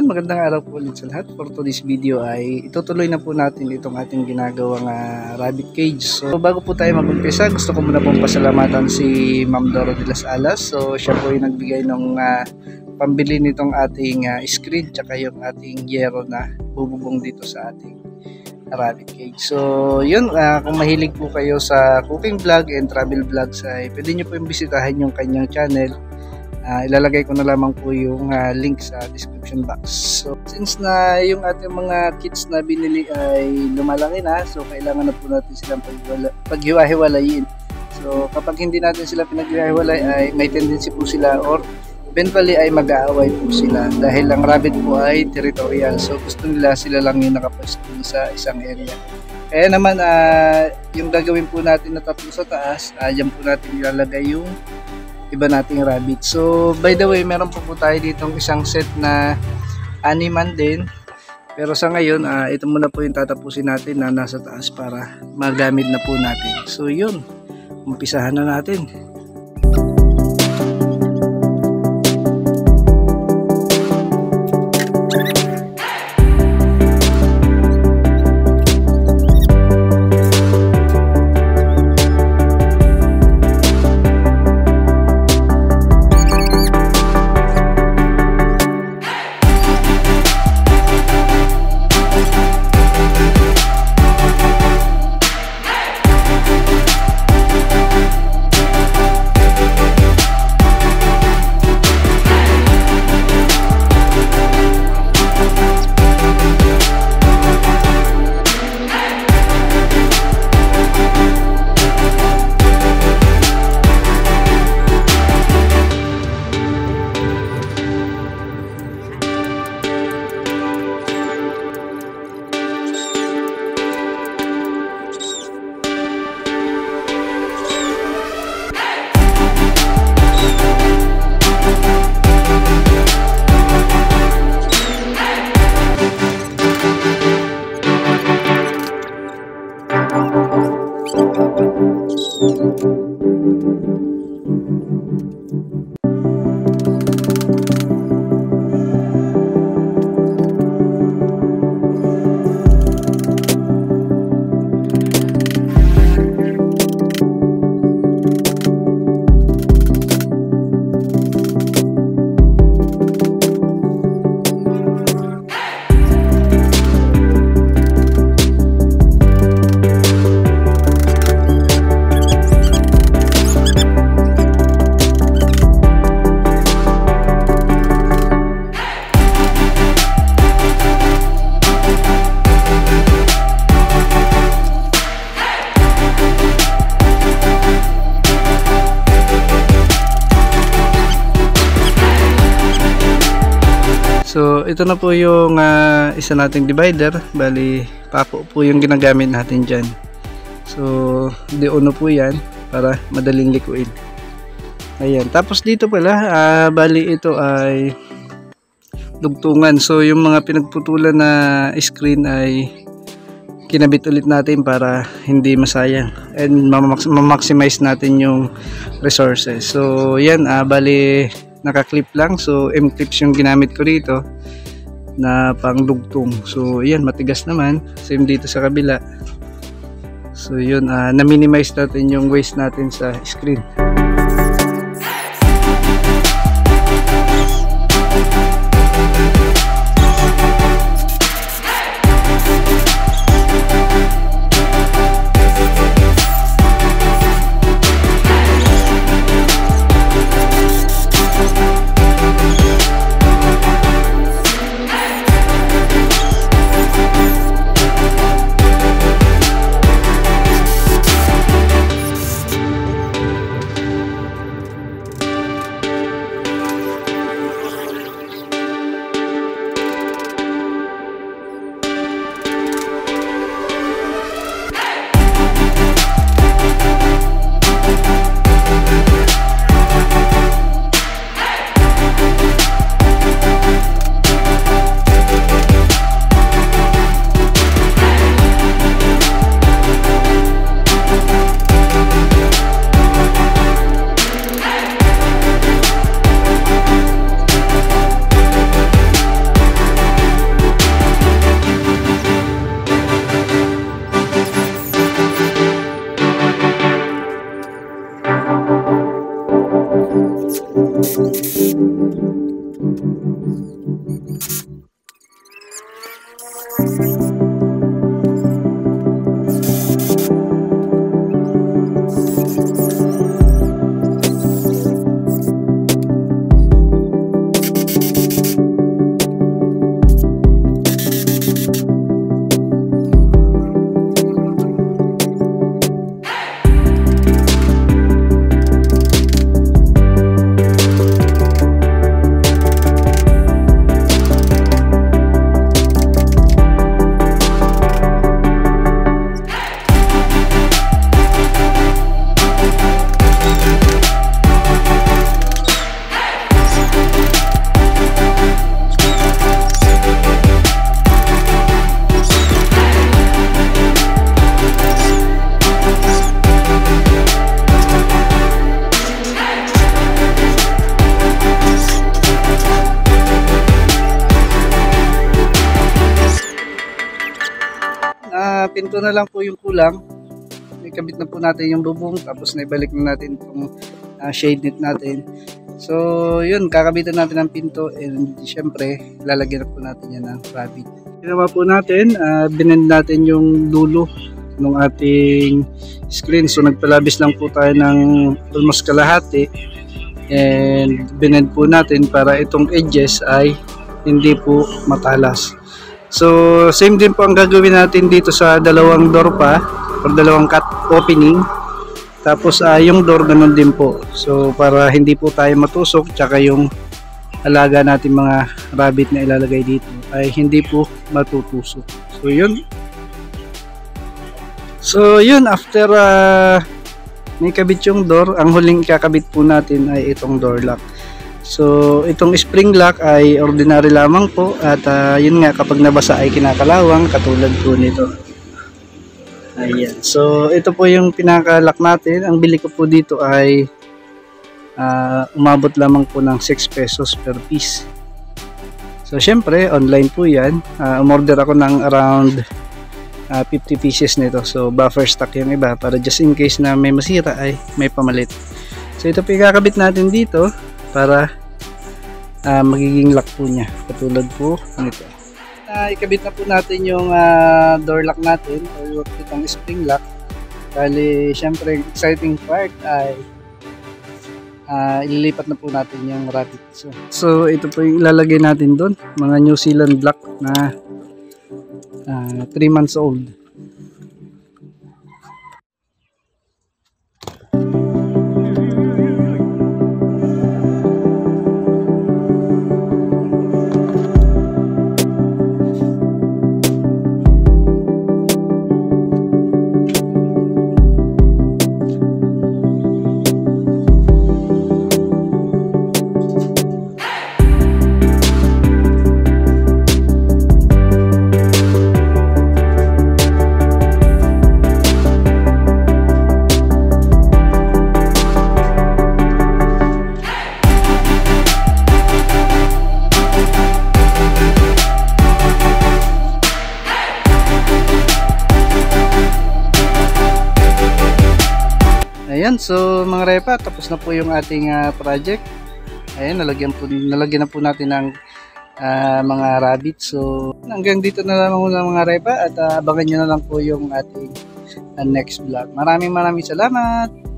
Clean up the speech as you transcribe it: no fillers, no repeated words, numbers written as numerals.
Magandang araw po ulit sa lahat. For today's video ay itutuloy na po natin itong ating ginagawang rabbit cage. So bago po tayo mag-umpisa, gusto ko muna pong pasalamatan si Ma'am Doro de las Alas. So siya po yung nagbigay ng pambili nitong ating screen tsaka yung ating yero na bububong dito sa ating rabbit cage. So yun, kung mahilig po kayo sa cooking vlog and travel vlogs ay pwede nyo po yung bisitahin yung kanyang channel. Ilalagay ko na lamang po yung link sa description box. So since na yung ating mga kits na binili ay lumalaki na, so kailangan na po natin silang paghiwa-hiwalayin. So kapag hindi natin sila pinaghiwa-hiwalay ay may tendency po sila or eventually ay mag-aaway po sila dahil ang rabbit po ay territorial. So gusto nila sila lang yung nakapwesto sa isang area. Kaya naman yung gagawin po natin na tatlo sa taas, dyan po natin ilalagay yung iba nating rabbit. So by the way, meron po tayo ditong isang set na animan din. Pero sa ngayon, ito muna po yung tatapusin natin na nasa taas para magamit na po natin. So yun, umpisahan na natin. So ito na po yung isa nating divider. Bali pako po yung ginagamit natin dyan. So D1 po yan para madaling likuin. Ayan. Tapos dito pala bali ito ay dugtungan. So yung mga pinagputulan na screen ay kinabit ulit natin para hindi masayang and ma-maximize natin yung resources. So yan, bali naka-clip lang. So M-clips yung ginamit ko dito na pangdugtong. So yan, matigas naman. Same dito sa kabila. So yun, na-minimize natin yung waste natin sa screen. pinto na lang po yung kulang. Ikabit na po natin yung bubong, tapos naibalik na natin itong shade net natin. So yun, kakabitan natin ang pinto, and syempre lalagyan na po natin yan ng rabbit. Ginawa po natin, binend natin yung dulo ng ating screen. So nagpalabis lang po tayo ng almost kalahati, and binend po natin para itong edges ay hindi po matalas. So same din po ang gagawin natin dito sa dalawang door pa, or dalawang cut opening. Tapos yung door ganun din po. So para hindi po tayo matusok, tsaka yung alaga natin mga rabbit na ilalagay dito ay hindi po matutusok. So yun, after nakabit yung door, ang huling kakabit po natin ay itong door lock. So itong spring lock ay ordinary lamang po, at yun nga, kapag nabasa ay kinakalawang katulad po nito. Ayan. So ito po yung pinaka-lock natin. Ang bili ko po dito ay umabot lamang po ng 6 pesos per piece. So syempre online po yan. Umorder ako ng around 50 pieces nito. So buffer stock yung iba, para just in case na may masira ay may pamalit. So ito po ikakabit natin dito para magiging lock po niya, katulad po nito. Ikabit na po natin yung door lock natin, or itong spring lock. Bali syempre exciting part ay ililipat na po natin yung rabbit. So ito po yung ilalagay natin doon, mga New Zealand black na 3 months old. Ayan, so mga repa, tapos na po yung ating project. Ayan, nalagyan na po natin ng mga rabbit. So hanggang dito na lang muna mga repa, at abangan nyo na lang po yung ating next vlog. Maraming salamat!